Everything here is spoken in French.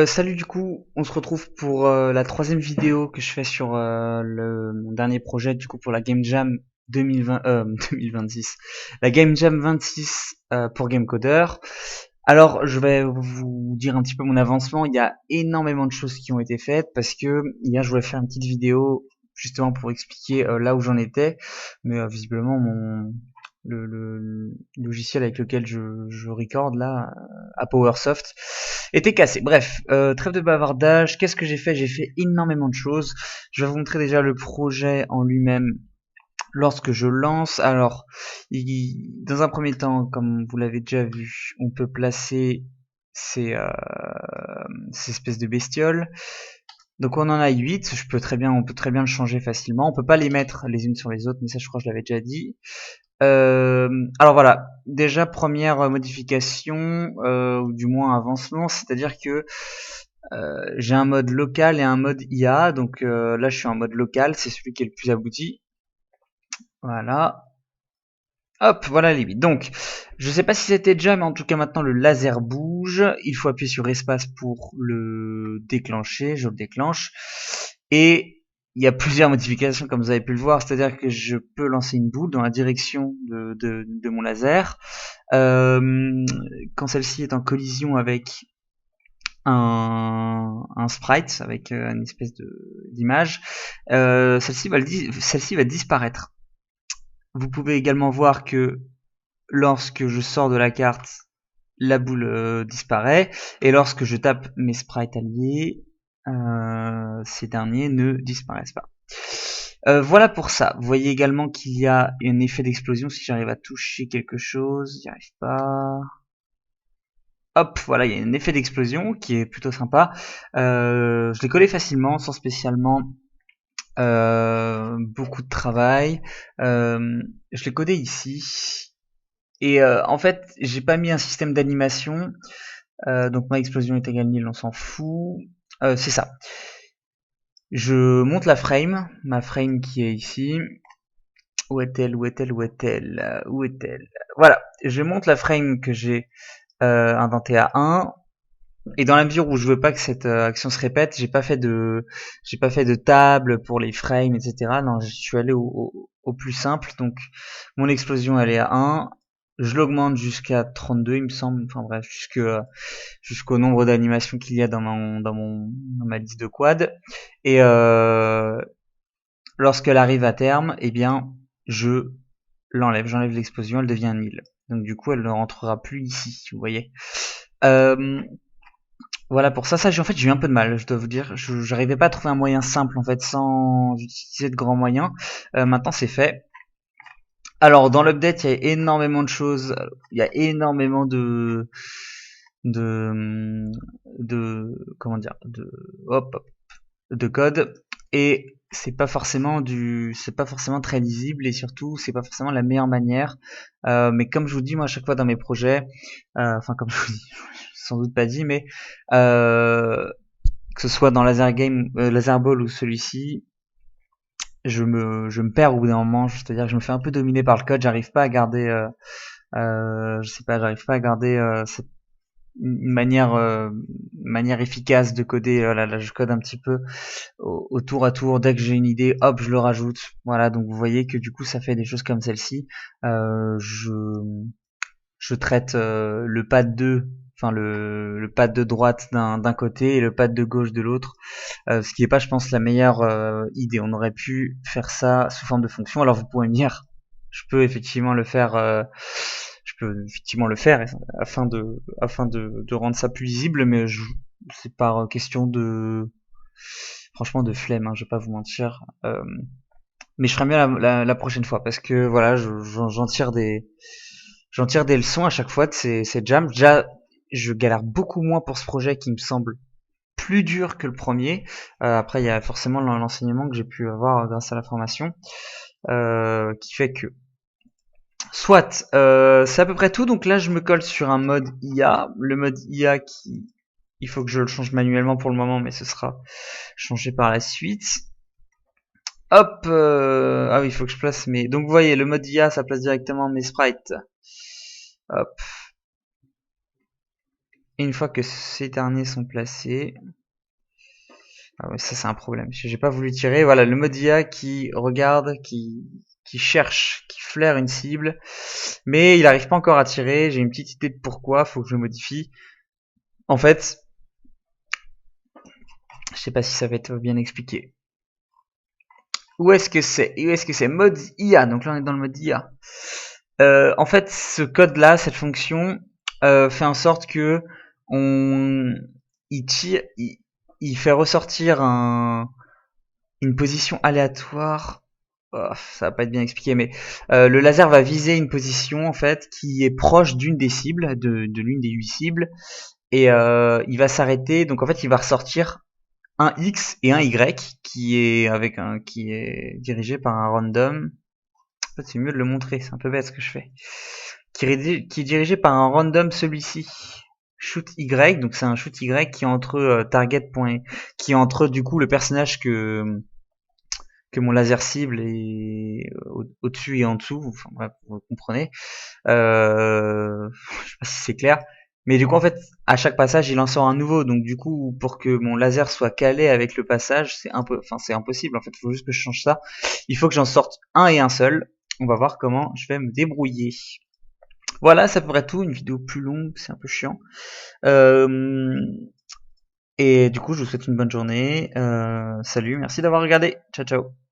Salut, du coup, on se retrouve pour la troisième vidéo que je fais sur mon dernier projet, du coup pour la Game Jam 2020, 2026, la Game Jam 26 pour Gamecoder. Alors, je vais vous dire un petit peu mon avancement. Il y a énormément de choses qui ont été faites parce que hier je voulais faire une petite vidéo justement pour expliquer là où j'en étais, mais visiblement le logiciel avec lequel je record là à PowerSoft était cassé. Bref, trêve de bavardage. Qu'est-ce que j'ai fait? J'ai fait énormément de choses. Je vais vous montrer déjà le projet en lui-même lorsque je lance. Alors, dans un premier temps, comme vous l'avez déjà vu, on peut placer ces espèces de bestioles. Donc on en a 8, on peut très bien le changer facilement. On peut pas les mettre les unes sur les autres, mais ça je crois que je l'avais déjà dit. Alors voilà, déjà première modification, ou du moins avancement, c'est-à-dire que j'ai un mode local et un mode IA. Donc là je suis en mode local, c'est celui qui est le plus abouti. Voilà. Hop, voilà les limites. Donc, je sais pas si c'était déjà, mais en tout cas maintenant le laser bouge. Il faut appuyer sur espace pour le déclencher. Je le déclenche. Et il y a plusieurs modifications comme vous avez pu le voir. C'est-à-dire que je peux lancer une boule dans la direction de mon laser. Euh, Quand celle-ci est en collision avec un sprite, avec une espèce d'image, celle-ci va disparaître. Vous pouvez également voir que lorsque je sors de la carte, la boule disparaît, et lorsque je tape mes sprites alliés, ces derniers ne disparaissent pas. Voilà pour ça. Vous voyez également qu'il y a un effet d'explosion si j'arrive à toucher quelque chose. J'y arrive pas. Hop, voilà, il y a un effet d'explosion qui est plutôt sympa. Je l'ai collé facilement, sans spécialement beaucoup de travail. Je l'ai codé ici. Et en fait, j'ai pas mis un système d'animation. Donc ma explosion est égale nil, on s'en fout. C'est ça. Je monte ma frame qui est ici. Où est-elle? Où est-elle? Où est-elle? Où est-elle? Voilà. Je monte la frame que j'ai indentée à 1. Et dans la mesure où je veux pas que cette action se répète, j'ai pas fait de table pour les frames, etc. Non, je suis allé au plus simple. Donc, mon explosion, elle est à 1. Je l'augmente jusqu'à 32, il me semble. Enfin bref, jusqu'au nombre d'animations qu'il y a dans ma liste de quad. Et lorsqu'elle arrive à terme, eh bien, j'enlève l'explosion, elle devient nil. Donc du coup, elle ne rentrera plus ici, vous voyez. Euh, voilà pour ça. En fait, j'ai eu un peu de mal, je dois vous dire. J'arrivais pas à trouver un moyen simple, en fait, sans utiliser de grands moyens. Maintenant, c'est fait. Alors, dans l'update, il y a énormément de choses. Il y a énormément de, comment dire, de code. Et c'est pas forcément très lisible et surtout, c'est pas forcément la meilleure manière. Mais comme je vous dis, moi, à chaque fois dans mes projets, enfin, comme je vous dis, sans doute pas dit, mais que ce soit dans Laser Ball ou celui-ci, je me perds au bout d'un moment. C'est-à-dire que je me fais un peu dominer par le code. J'arrive pas à garder, je sais pas, j'arrive pas à garder une manière efficace de coder. Là, je code un petit peu au tour à tour. Dès que j'ai une idée, hop, je le rajoute. Voilà, donc vous voyez que du coup, ça fait des choses comme celle-ci. Euh, je je traite le pad 2, enfin le pad de droite d'un côté et le pad de gauche de l'autre, ce qui est pas, je pense, la meilleure idée. On aurait pu faire ça sous forme de fonction. Alors vous pouvez me dire, je peux effectivement le faire, afin de rendre ça plus lisible, mais c'est par question de, franchement, de flemme, hein, je vais pas vous mentir. Mais je ferai mieux la prochaine fois parce que voilà, j'en tire des leçons à chaque fois de ces jams. Déjà, je galère beaucoup moins pour ce projet qui me semble plus dur que le premier. Après, il y a forcément l'enseignement que j'ai pu avoir grâce à la formation, qui fait que soit c'est à peu près tout. Donc là, je me colle sur un mode IA. Le mode IA qui, il faut que je le change manuellement pour le moment, mais ce sera changé par la suite. Hop, ah oui, il faut que je place mes. Donc vous voyez, le mode IA, ça place directement mes sprites. Hop, Et une fois que ces derniers sont placés, ah ouais, ça c'est un problème. J'ai pas voulu tirer. Voilà, le mode IA qui regarde, qui cherche, qui flaire une cible, mais il n'arrive pas encore à tirer. J'ai une petite idée de pourquoi. Faut que je modifie. En fait, je sais pas si ça va être bien expliqué. Où est-ce que c'est? Où est-ce que c'est? Mode IA. Donc là on est dans le mode IA. En fait, ce code-là, cette fonction, fait en sorte que on, il tire, il fait ressortir une position aléatoire. Oh, ça va pas être bien expliqué, mais le laser va viser une position en fait qui est proche d'une des cibles, de l'une des 8 cibles, et il va s'arrêter. Donc en fait, il va ressortir un X et un Y qui est dirigé par un random. En fait, c'est mieux de le montrer, c'est un peu bête ce que je fais. Qui est dirigé par un random, celui-ci. Shoot Y, donc c'est un shoot Y qui est entre target point, qui est entre du coup le personnage que mon laser cible est au-dessus et en dessous. Enfin bref, vous comprenez. Je sais pas si c'est clair. Mais du coup, en fait, à chaque passage, il en sort un nouveau. Donc, du coup, pour que mon laser soit calé avec le passage, c'est impossible. En fait, il faut juste que je change ça. Il faut que j'en sorte un et un seul. On va voir comment je vais me débrouiller. Voilà, ça pourrait être tout. Une vidéo plus longue, c'est un peu chiant. Euh, et du coup, je vous souhaite une bonne journée. Salut, merci d'avoir regardé. Ciao, ciao.